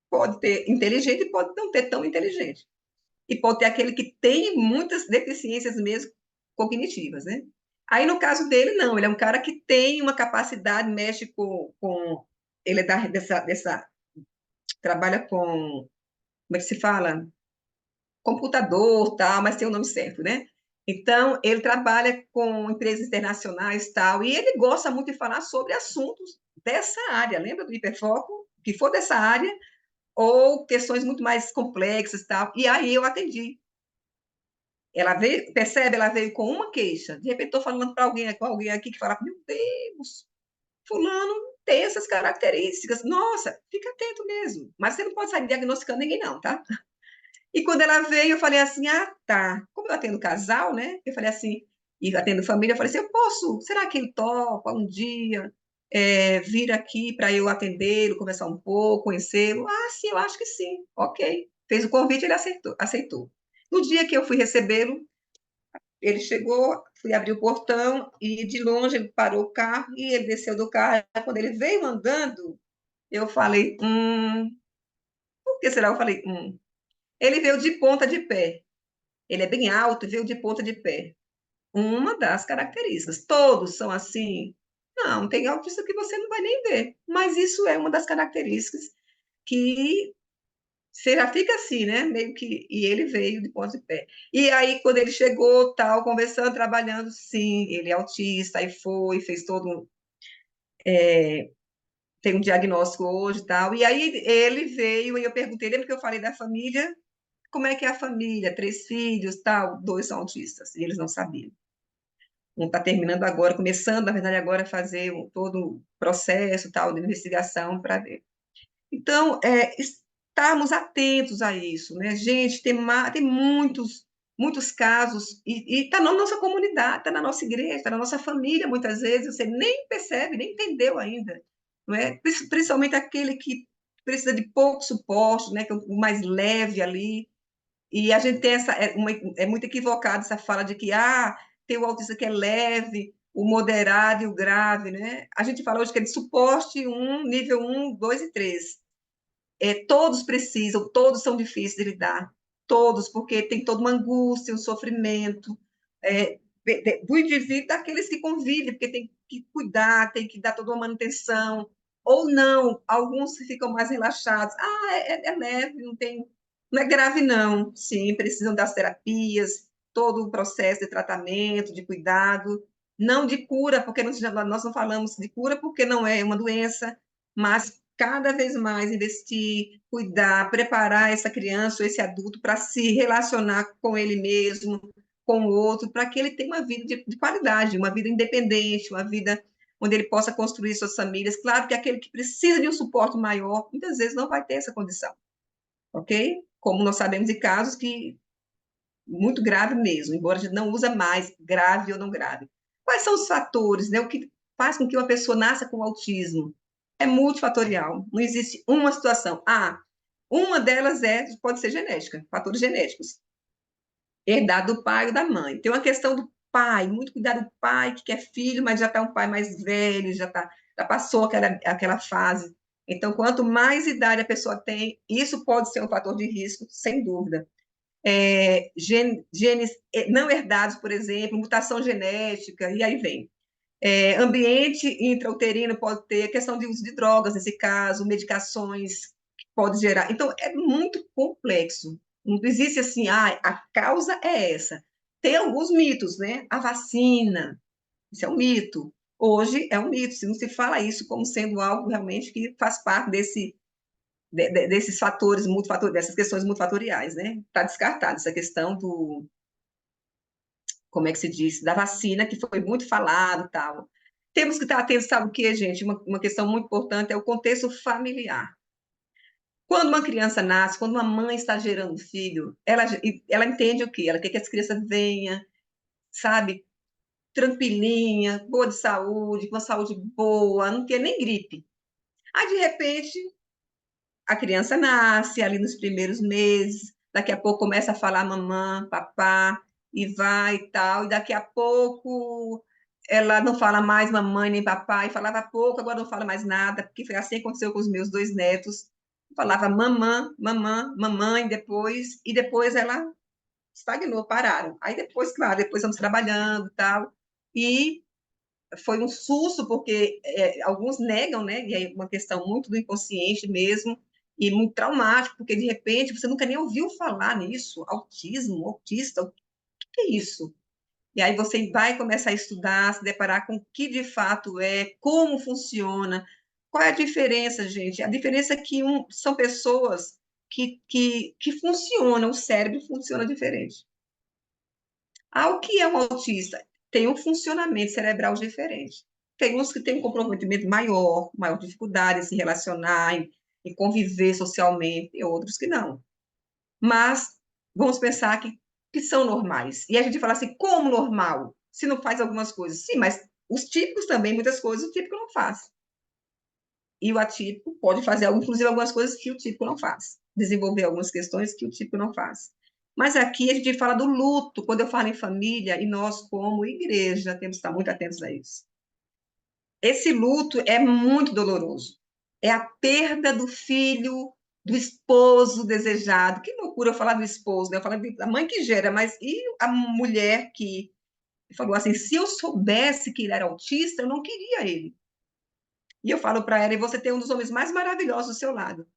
pode ter inteligente e pode não ter tão inteligente. E pode ter aquele que tem muitas deficiências mesmo cognitivas, né? Aí, no caso dele, não, ele é um cara que tem uma capacidade, mexe ele é trabalha com, como é que se fala? Computador, tal, mas tem o nome certo, né? Então, ele trabalha com empresas internacionais, tal, e ele gosta muito de falar sobre assuntos dessa área, lembra do hiperfoco? Que for dessa área, ou questões muito mais complexas, tal, e aí eu atendi. Ela veio, percebe, ela veio com uma queixa, de repente estou falando para alguém, com alguém aqui que fala, meu Deus, fulano tem essas características, nossa, fica atento mesmo, mas você não pode sair diagnosticando ninguém não, tá? E quando ela veio, eu falei assim: ah, tá. Como eu atendo casal, né? Eu falei assim, e atendo família, eu falei assim: eu posso, será que ele topa um dia vir aqui para eu atendê-lo, conversar um pouco, conhecê-lo? Ah, sim, eu acho que sim. Ok. Fez o convite, ele aceitou. No dia que eu fui recebê-lo, ele chegou, fui abrir o portão e de longe ele parou o carro e ele desceu do carro. Quando ele veio andando, eu falei: por que será? Eu falei: Ele veio de ponta de pé. Ele é bem alto e veio de ponta de pé. Uma das características. Todos são assim? Não, tem autista que você não vai nem ver. Mas isso é uma das características que você já fica assim, né? Meio que. E ele veio de ponta de pé. E aí, quando ele chegou, tal, conversando, trabalhando, sim, ele é autista, aí foi, fez todo um. Tem um diagnóstico hoje e tal. E aí ele veio e eu perguntei, lembra que eu falei da família? Como é que é a família? 3 filhos, tal, 2 são autistas. E eles não sabiam. Um está terminando agora, começando, na verdade, agora a fazer todo o processo tal de investigação para ver. Então, estarmos atentos a isso, né? Gente, tem muitos casos, e está na nossa comunidade, está na nossa igreja, está na nossa família, muitas vezes, você nem percebe, nem entendeu ainda, não é? Principalmente aquele que precisa de pouco suporte, né? Que é o mais leve ali, e a gente tem é muito equivocado essa fala de que tem o autista que é leve, o moderado e o grave, né? A gente fala hoje que é de suporte 1, nível 1, 2 e 3. Todos precisam, todos são difíceis de lidar, todos, porque tem toda uma angústia, um sofrimento, do indivíduo, daqueles que convivem, porque tem que cuidar, tem que dar toda uma manutenção, ou não, alguns ficam mais relaxados, é leve, não é grave não, sim, precisam das terapias, todo o processo de tratamento, de cuidado, não de cura, porque nós não falamos de cura porque não é uma doença, mas cada vez mais investir, cuidar, preparar essa criança ou esse adulto para se relacionar com ele mesmo, com o outro, para que ele tenha uma vida de qualidade, uma vida independente, uma vida onde ele possa construir suas famílias. Claro que aquele que precisa de um suporte maior, muitas vezes não vai ter essa condição, ok? Como nós sabemos de casos que muito grave mesmo, embora a gente não usa mais grave ou não grave. Quais são os fatores, né? faz com que uma pessoa nasça com autismo? É multifatorial, não existe uma situação. Uma delas pode ser genética, fatores genéticos, herdado do pai ou da mãe. Tem uma questão do pai, muito cuidado do pai que quer filho, mas já está um pai mais velho, já passou aquela fase. Então, quanto mais idade a pessoa tem, isso pode ser um fator de risco, sem dúvida. Genes não herdados, por exemplo, mutação genética, e aí vem. Ambiente intrauterino pode ter questão de uso de drogas, nesse caso, medicações que pode gerar. Então, é muito complexo. Não existe assim, a causa é essa. Tem alguns mitos, né? A vacina, isso é um mito. Hoje é um mito, se não se fala isso como sendo algo realmente que faz parte desses fatores multifatoriais, dessas questões multifatoriais, né? Está descartada essa questão como é que se diz, da vacina, que foi muito falado, tal. Temos que estar atentos, sabe o que, gente? Uma questão muito importante é o contexto familiar. Quando uma criança nasce, quando uma mãe está gerando filho, ela entende o quê? Ela quer que as crianças venham, sabe, tranquilinha, boa de saúde, com uma saúde boa, não tem nem gripe. Aí, de repente, a criança nasce ali nos primeiros meses, daqui a pouco começa a falar mamã, papá, e vai e tal, e daqui a pouco ela não fala mais mamãe nem papai, falava pouco, agora não fala mais nada, porque foi assim que aconteceu com os meus dois netos. Falava mamã, mamã, mamãe, e depois ela estagnou, pararam. Aí depois, claro, depois estamos trabalhando e tal, e foi um susto, porque alguns negam, né? E é uma questão muito do inconsciente mesmo, e muito traumático, porque de repente você nunca nem ouviu falar nisso, autismo, autista, o que é isso? E aí você vai começar a estudar, se deparar com o que de fato é, como funciona, qual é a diferença, gente? A diferença é que são pessoas que funcionam, o cérebro funciona diferente. O que é um autista? Tem um funcionamento cerebral diferente. Tem uns que têm um comprometimento maior, maior dificuldade em se relacionar, em conviver socialmente, e outros que não. Mas vamos pensar que são normais. E a gente fala assim, como normal? Se não faz algumas coisas. Sim, mas os típicos também, muitas coisas, o típico não faz. E o atípico pode fazer, inclusive, algumas coisas que o típico não faz. Desenvolver algumas questões que o típico não faz. Mas aqui a gente fala do luto, quando eu falo em família, e nós, como igreja, temos que estar muito atentos a isso. Esse luto é muito doloroso. É a perda do filho, do esposo desejado. Que loucura eu falar do esposo, né? Eu falo da mãe que gera, mas e a mulher que falou assim: se eu soubesse que ele era autista, eu não queria ele. E eu falo para ela: e você tem um dos homens mais maravilhosos do seu lado.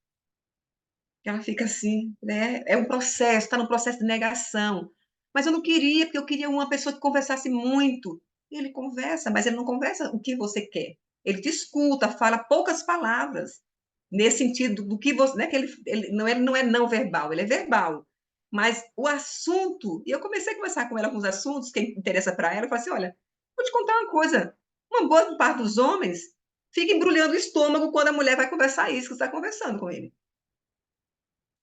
Ela fica assim, né? É um processo, está no processo de negação. Mas eu não queria, porque eu queria uma pessoa que conversasse muito. E ele conversa, mas ele não conversa o que você quer. Ele te escuta, fala poucas palavras, nesse sentido do que você. Né, que ele não é não verbal, ele é verbal. Mas o assunto, e eu comecei a conversar com ela com os assuntos que interessa para ela, eu falei assim: olha, vou te contar uma coisa. Uma boa parte dos homens fica embrulhando o estômago quando a mulher vai conversar isso que você está conversando com ele.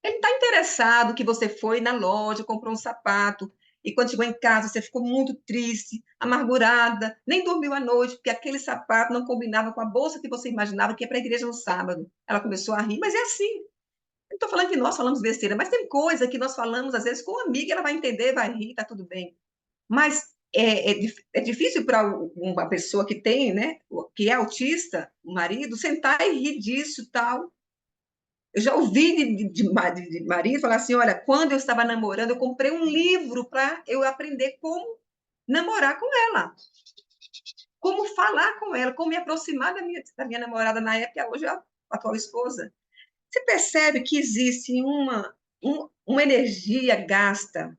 Ele está interessado que você foi na loja, comprou um sapato, e quando chegou em casa você ficou muito triste, amargurada, nem dormiu à noite, porque aquele sapato não combinava com a bolsa que você imaginava que ia para a igreja no sábado. Ela começou a rir, mas é assim. Não estou falando que nós falamos besteira, mas tem coisa que nós falamos, às vezes, com uma amiga, ela vai entender, vai rir, está tudo bem. Mas é difícil para uma pessoa que tem, né, que é autista, o marido, sentar e rir disso tal. Eu já ouvi de marido falar assim: olha, quando eu estava namorando, eu comprei um livro para eu aprender como namorar com ela, como falar com ela, como me aproximar da minha namorada na época, hoje é a atual esposa. Você percebe que existe uma energia gasta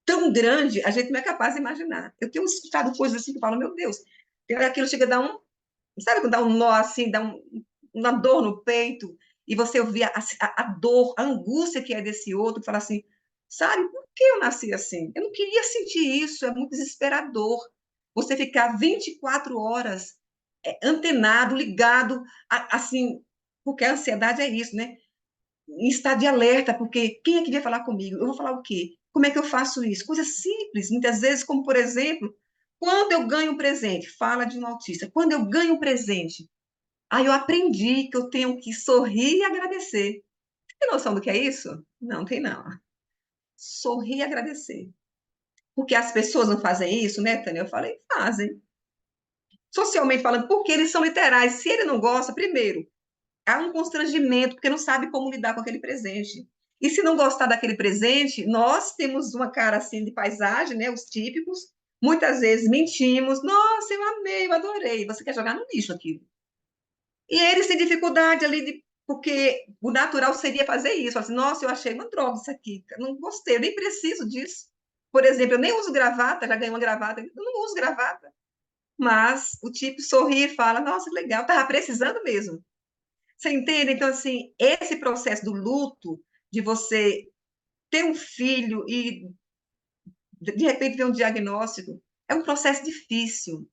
tão grande, a gente não é capaz de imaginar. Eu tenho escutado coisas assim que eu falo: meu Deus, tem hora que aquilo chega a dar sabe quando dá um nó assim, dá uma dor no peito, e você ouvir a dor, a angústia que é desse outro, falar assim, sabe, por que eu nasci assim? Eu não queria sentir isso, é muito desesperador. Você ficar 24 horas antenado, ligado, assim, porque a ansiedade é isso, né? Em estado de alerta, porque quem é que vai falar comigo? Eu vou falar o quê? Como é que eu faço isso? Coisas simples, muitas vezes, como, por exemplo, Quando eu ganho um presente, fala de um autista, quando eu ganho um presente, aí eu aprendi que eu tenho que sorrir e agradecer. Tem noção do que é isso? Não tem não. Sorrir e agradecer. Porque as pessoas não fazem isso, né, Tânia? Eu falei, fazem. Socialmente falando, porque eles são literais. Se ele não gosta, primeiro, há um constrangimento, porque não sabe como lidar com aquele presente. E se não gostar daquele presente, nós temos uma cara assim de paisagem, né? Os típicos. Muitas vezes mentimos. Nossa, eu amei, eu adorei. Você quer jogar no lixo aquilo. E eles têm dificuldade ali, porque o natural seria fazer isso. Assim, nossa, eu achei uma droga isso aqui. Eu não gostei, eu nem preciso disso. Por exemplo, eu nem uso gravata, já ganhei uma gravata. Eu não uso gravata. Mas o tipo sorri e fala, nossa, que legal, estava precisando mesmo. Você entende? Então, assim, esse processo do luto, de você ter um filho e, de repente, ver um diagnóstico, é um processo difícil,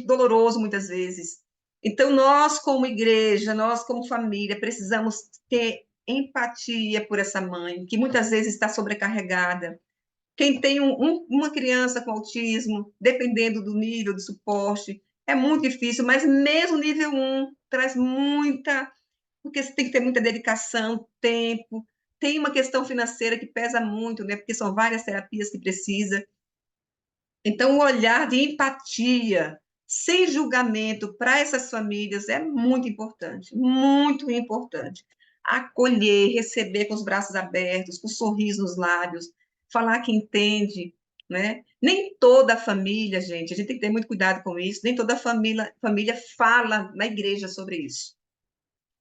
doloroso muitas vezes. Então, nós, como igreja, nós, como família, precisamos ter empatia por essa mãe, que muitas vezes está sobrecarregada. Quem tem uma criança com autismo, dependendo do nível de suporte, é muito difícil, mas mesmo nível 1 traz muita, porque você tem que ter muita dedicação, tempo, tem uma questão financeira que pesa muito, né? Porque são várias terapias que precisa. Então, o olhar de empatia, sem julgamento para essas famílias é muito importante, muito importante. Acolher, receber com os braços abertos, com um sorriso nos lábios, falar que entende, né? Nem toda família, gente, a gente tem que ter muito cuidado com isso, nem toda família fala na igreja sobre isso.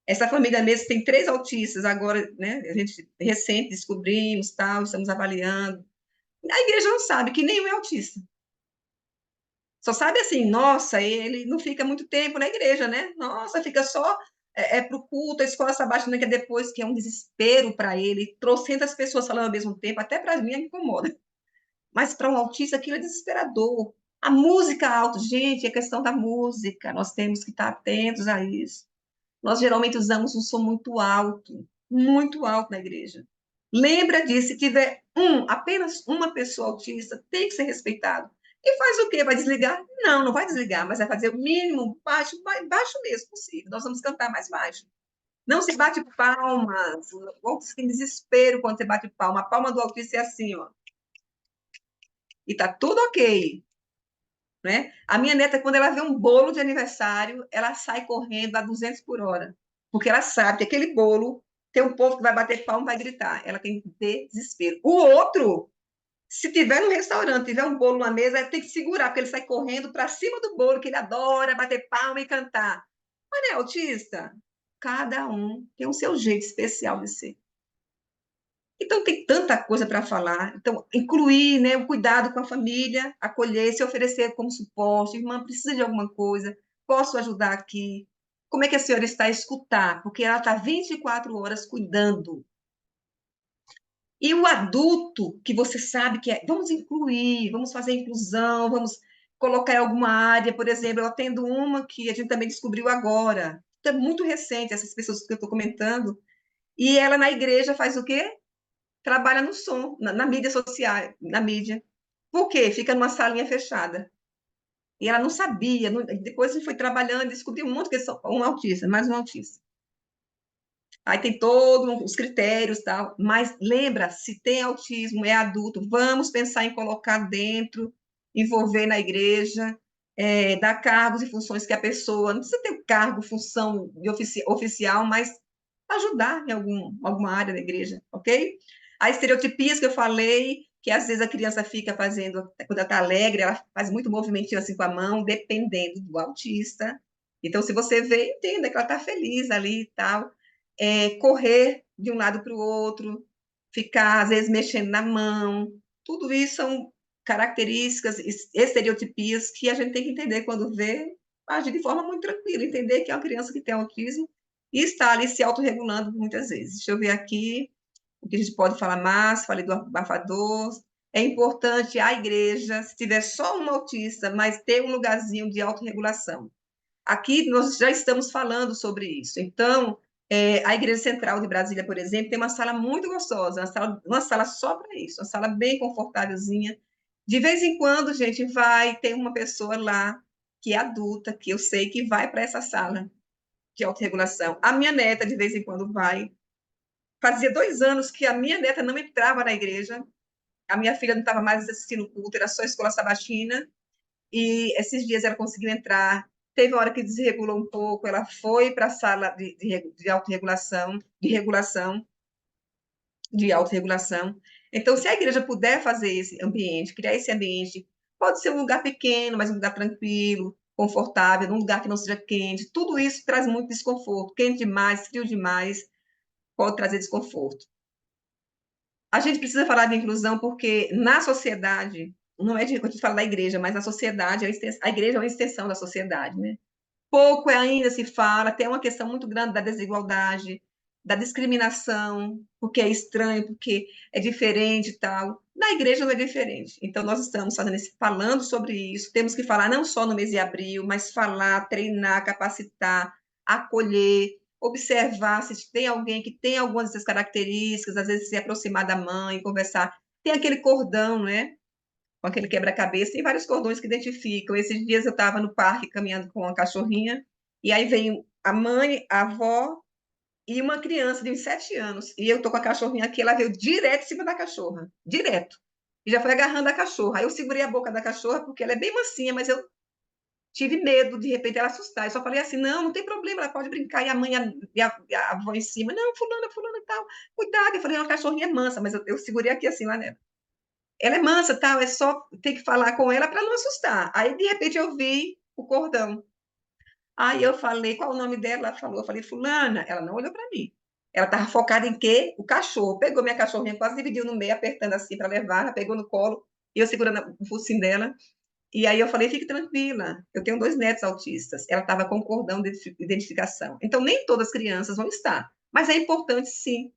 Essa família mesmo tem 3 autistas, agora, né? A gente recente descobrimos, tal, estamos avaliando. A igreja não sabe que nenhum é autista. Só sabe assim, nossa, ele não fica muito tempo na igreja, né? Nossa, fica só para o culto, a escola sabática, que é depois, que é um desespero para ele. Trocentas pessoas falando ao mesmo tempo, até para mim me incomoda. Mas para um autista aquilo é desesperador. A música alta, gente, é questão da música, nós temos que estar atentos a isso. Nós geralmente usamos um som muito alto na igreja. Lembra disso, se tiver apenas uma pessoa autista, tem que ser respeitado. E faz o quê? Vai desligar? Não, não vai desligar, mas vai fazer o mínimo baixo, baixo mesmo possível. Nós vamos cantar mais baixo. Não se bate palmas. O autista tem desespero quando você bate palma. A palma do autista é assim, ó. E tá tudo ok, né? A minha neta, quando ela vê um bolo de aniversário, ela sai correndo a 200 por hora, porque ela sabe que aquele bolo tem um povo que vai bater palma e vai gritar. Ela tem desespero. O outro, se tiver no restaurante, tiver um bolo na mesa, tem que segurar, porque ele sai correndo para cima do bolo, que ele adora bater palma e cantar. Mas não é autista? Cada um tem o seu jeito especial de ser. Então, tem tanta coisa para falar. Então, incluir, né, o cuidado com a família, acolher, se oferecer como suporte. Irmã, precisa de alguma coisa? Posso ajudar aqui? Como é que a senhora está a escutar? Porque ela está 24 horas cuidando. E o adulto, que você sabe que é, vamos incluir, vamos fazer inclusão, vamos colocar em alguma área, por exemplo, eu atendo uma que a gente também descobriu agora, é muito recente, essas pessoas que eu estou comentando, e ela na igreja faz o quê? Trabalha no som, na mídia social, na mídia. Por quê? Fica numa salinha fechada. E ela não sabia, depois a gente foi trabalhando e descobriu um monte que são um autista, mais um autista. Aí tem todos os critérios, tal, mas lembra, se tem autismo, é adulto, vamos pensar em colocar dentro, envolver na igreja, dar cargos e funções que a pessoa, não precisa ter cargo, função de oficial, mas ajudar em alguma área da igreja, ok? As estereotipias que eu falei, que às vezes a criança fica fazendo, quando ela está alegre, ela faz muito movimentinho assim com a mão, dependendo do autista. Então, se você vê, entenda que ela está feliz ali e tal, correr de um lado para o outro, ficar, às vezes, mexendo na mão. Tudo isso são características, estereotipias que a gente tem que entender quando vê, agir de forma muito tranquila, entender que é uma criança que tem autismo e está ali se autorregulando muitas vezes. Deixa eu ver aqui o que a gente pode falar mais, falei do abafador. É importante a igreja, se tiver só um autista, mas ter um lugarzinho de autorregulação. Aqui nós já estamos falando sobre isso. Então, a Igreja Central de Brasília, por exemplo, tem uma sala muito gostosa, uma sala só para isso, uma sala bem confortávelzinha, De vez em quando, gente, tem uma pessoa lá que é adulta, que eu sei que vai para essa sala de autorregulação. A minha neta, de vez em quando, vai. Fazia 2 anos que a minha neta não entrava na igreja, a minha filha não estava mais assistindo o culto, era só escola sabatina, e esses dias ela conseguiu entrar. Teve uma hora que desregulou um pouco, ela foi para a sala de autorregulação, de autorregulação. Então, se a igreja puder fazer esse ambiente, criar esse ambiente, pode ser um lugar pequeno, mas um lugar tranquilo, confortável, um lugar que não seja quente, tudo isso traz muito desconforto. Quente demais, frio demais, pode trazer desconforto. A gente precisa falar de inclusão porque na sociedade, não é de, eu te falo da igreja, mas na sociedade, a igreja é uma extensão da sociedade, né? Pouco ainda se fala, tem uma questão muito grande da desigualdade, da discriminação, porque é estranho, porque é diferente e tal. Na igreja não é diferente. Então, nós estamos falando sobre isso, temos que falar não só no mês de abril, mas falar, treinar, capacitar, acolher, observar se tem alguém que tem algumas dessas características, às vezes se aproximar da mãe, conversar. Tem aquele cordão, né? Com aquele quebra-cabeça, tem vários cordões que identificam. Esses dias eu estava no parque caminhando com uma cachorrinha, e aí veio a mãe, a avó e uma criança de uns 7 anos. E eu tô com a cachorrinha aqui, ela veio direto em cima da cachorra, direto. E já foi agarrando a cachorra. Aí eu segurei a boca da cachorra, porque ela é bem mansinha, mas eu tive medo de repente ela assustar. Eu só falei assim: não, não tem problema, ela pode brincar. E a mãe e a avó em cima: não, fulana e tal, cuidado. Eu falei: não, a cachorrinha é mansa, mas eu segurei aqui assim lá nela. Ela é mansa, tal, é só ter que falar com ela para não assustar. Aí, de repente, eu vi o cordão. Aí eu falei, qual o nome dela? Ela falou, eu falei, fulana. Ela não olhou para mim. Ela estava focada em quê? O cachorro. Pegou minha cachorrinha, quase dividiu no meio, apertando assim para levar. Ela pegou no colo, e eu segurando o focinho dela. E aí eu falei, fique tranquila, eu tenho 2 netos autistas. Ela estava com cordão de identificação. Então, nem todas as crianças vão estar, mas é importante sim.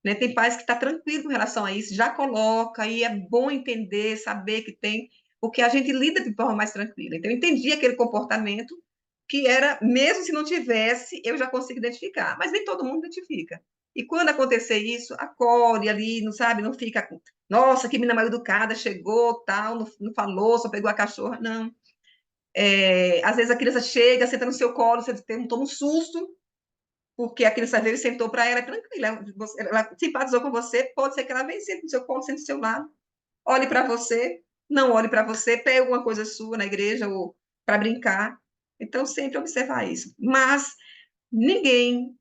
Né? Tem pais que estão tranquilos com relação a isso, já coloca, e é bom entender, saber que tem, porque a gente lida de forma mais tranquila. Então, eu entendi aquele comportamento que era, mesmo se não tivesse, eu já consigo identificar, mas nem todo mundo identifica. E quando acontecer isso, acolhe ali, não sabe, não fica, nossa, que menina mal educada, chegou, tal, não falou, só pegou a cachorra, não. Às vezes a criança chega, senta no seu colo, você toma um susto, porque a criança veio e sentou para ela, é tranquila, ela simpatizou com você, pode ser que ela venha, sente no seu colo, sente do seu lado, olhe para você, não olhe para você, pegue alguma coisa sua na igreja ou para brincar. Então, sempre observar isso. Mas ninguém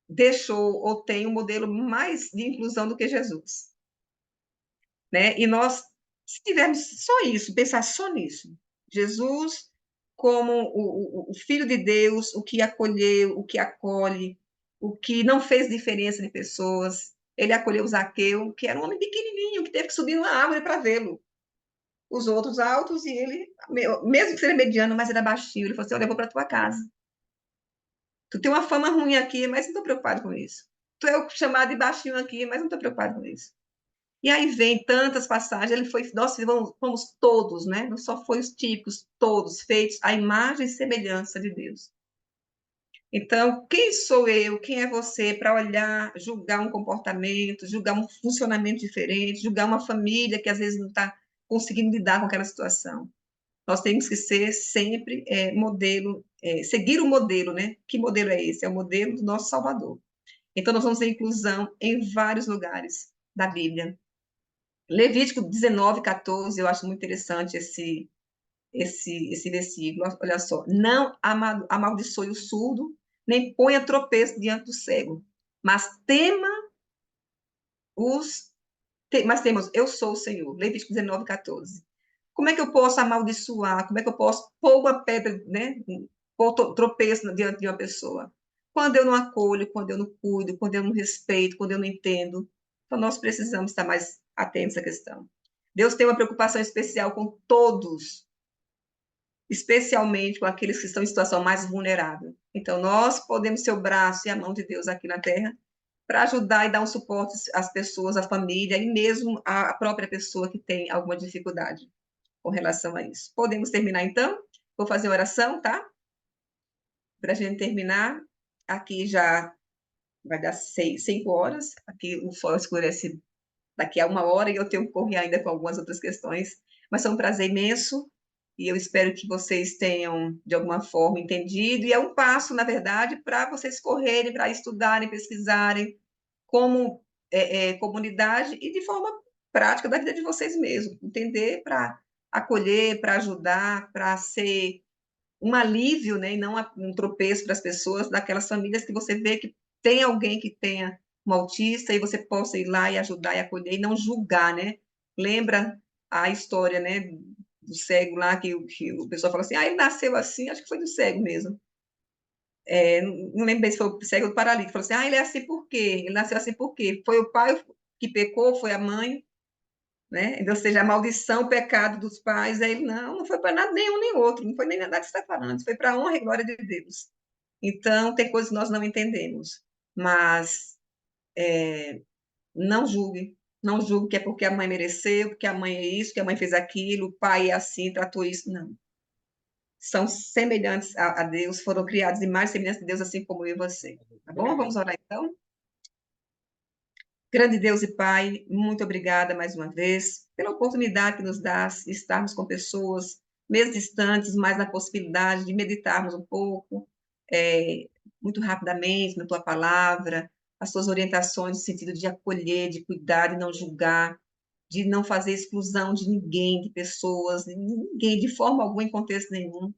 deixou ou tem um modelo mais de inclusão do que Jesus. Né? E nós, se tivermos só isso, pensar só nisso, Jesus como o Filho de Deus, o que acolheu, o que acolhe, o que não fez diferença de pessoas. Ele acolheu Zaqueu, que era um homem pequenininho, que teve que subir numa árvore para vê-lo. Os outros altos, e ele, mesmo que seja mediano, mas era baixinho, ele falou assim: olha, eu vou para tua casa. Tu tem uma fama ruim aqui, mas não estou preocupado com isso. Tu é o chamado de baixinho aqui, mas não estou preocupado com isso. E aí vem tantas passagens, ele foi, nós fomos todos, né? Não só foi os típicos, todos feitos à imagem e semelhança de Deus. Então, quem sou eu, quem é você para olhar, julgar um comportamento, julgar um funcionamento diferente, julgar uma família que às vezes não está conseguindo lidar com aquela situação? Nós temos que ser sempre modelo, seguir o modelo, né? Que modelo é esse? É o modelo do nosso Salvador. Então, nós vamos ter inclusão em vários lugares da Bíblia. Levítico 19, 14, eu acho muito interessante esse versículo. Olha só: não amaldiçoe o surdo, nem ponha tropeço diante do cego, mas mas temos, eu sou o Senhor. Levítico 19, 14. Como é que eu posso amaldiçoar? Como é que eu posso pôr uma pedra, né? Pôr tropeço diante de uma pessoa? Quando eu não acolho, quando eu não cuido, quando eu não respeito, quando eu não entendo. Então, nós precisamos estar mais atentos à questão. Deus tem uma preocupação especial com todos, especialmente com aqueles que estão em situação mais vulnerável. Então, nós podemos ser o braço e a mão de Deus aqui na Terra para ajudar e dar um suporte às pessoas, à família e mesmo à própria pessoa que tem alguma dificuldade com relação a isso. Podemos terminar, então? Vou fazer oração, tá? Para a gente terminar. Aqui já vai dar 5 horas. Aqui o sol escurece daqui a 1 hora e eu tenho que correr ainda com algumas outras questões, mas foi um prazer imenso e eu espero que vocês tenham, de alguma forma, entendido, e é um passo, na verdade, para vocês correrem, para estudarem, pesquisarem, como comunidade e de forma prática da vida de vocês mesmos, entender para acolher, para ajudar, para ser um alívio, né, e não um tropeço para as pessoas, daquelas famílias que você vê que tem alguém que tenha um autista e você possa ir lá e ajudar e acolher e não julgar, né? Lembra a história, né, do cego lá que o pessoal fala assim, ele nasceu assim, acho que foi do cego mesmo. Não lembro bem se foi o cego do paralítico, falou assim, ele é assim por quê? Ele nasceu assim por quê? Foi o pai que pecou, foi a mãe, né? Ou seja, a maldição, o pecado dos pais, aí ele, não foi para nada, nenhum nem outro, não foi nem nada que você está falando, foi para a honra e glória de Deus. Então, tem coisas que nós não entendemos, mas não julgue, não julgue que é porque a mãe mereceu, porque a mãe é isso, que a mãe fez aquilo, o pai é assim, tratou isso, não. São semelhantes a Deus, foram criados em mais semelhança de Deus, assim como eu e você. Tá bom? Vamos orar então? Grande Deus e Pai, muito obrigada mais uma vez pela oportunidade que nos dá de estarmos com pessoas, mesmo distantes, mas na possibilidade de meditarmos um pouco, muito rapidamente, na Tua palavra, as Tuas orientações no sentido de acolher, de cuidar, de não julgar, de não fazer exclusão de ninguém, de pessoas, de ninguém, de forma alguma, em contexto nenhum,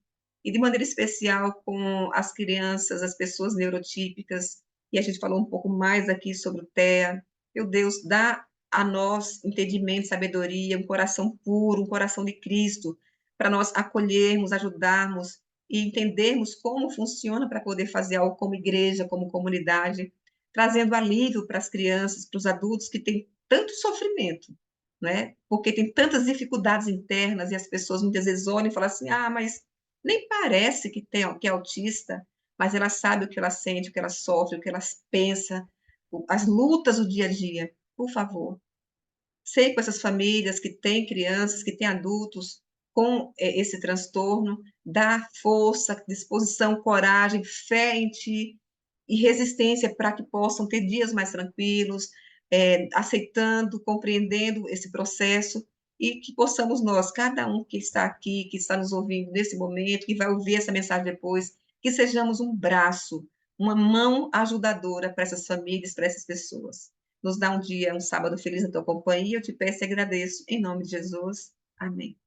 e de maneira especial com as crianças, as pessoas neurotípicas, e a gente falou um pouco mais aqui sobre o TEA. Meu Deus, dá a nós entendimento, sabedoria, um coração puro, um coração de Cristo, para nós acolhermos, ajudarmos e entendermos como funciona para poder fazer algo como igreja, como comunidade, trazendo alívio para as crianças, para os adultos que têm tanto sofrimento, né? Porque tem tantas dificuldades internas e as pessoas muitas vezes olham e falam assim: mas nem parece que é autista, mas ela sabe o que ela sente, o que ela sofre, o que ela pensa, as lutas do dia a dia. Por favor, sei com essas famílias que têm crianças, que têm adultos com esse transtorno, dá força, disposição, coragem, fé em ti e resistência para que possam ter dias mais tranquilos, aceitando, compreendendo esse processo e que possamos nós, cada um que está aqui, que está nos ouvindo nesse momento, que vai ouvir essa mensagem depois, que sejamos um braço, uma mão ajudadora para essas famílias, para essas pessoas. Nos dá um dia, um sábado feliz na tua companhia, eu te peço e agradeço, em nome de Jesus. Amém.